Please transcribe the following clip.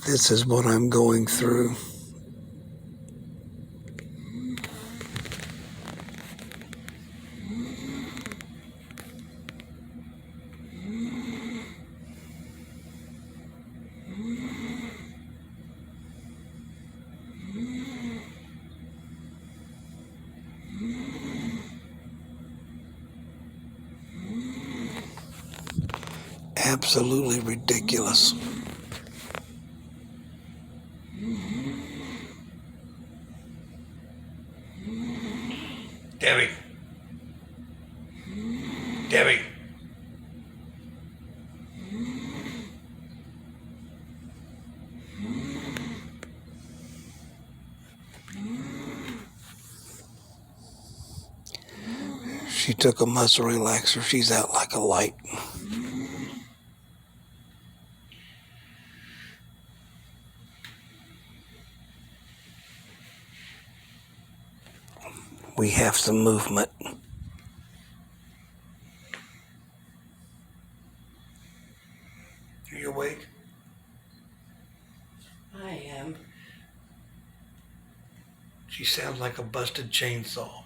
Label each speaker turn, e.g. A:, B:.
A: This is what I'm going through. Absolutely ridiculous.
B: Debbie. Debbie.
A: She took a muscle relaxer. She's out like a light. We have some movement.
B: Are you awake?
C: I am.
B: She sounds like a busted chainsaw.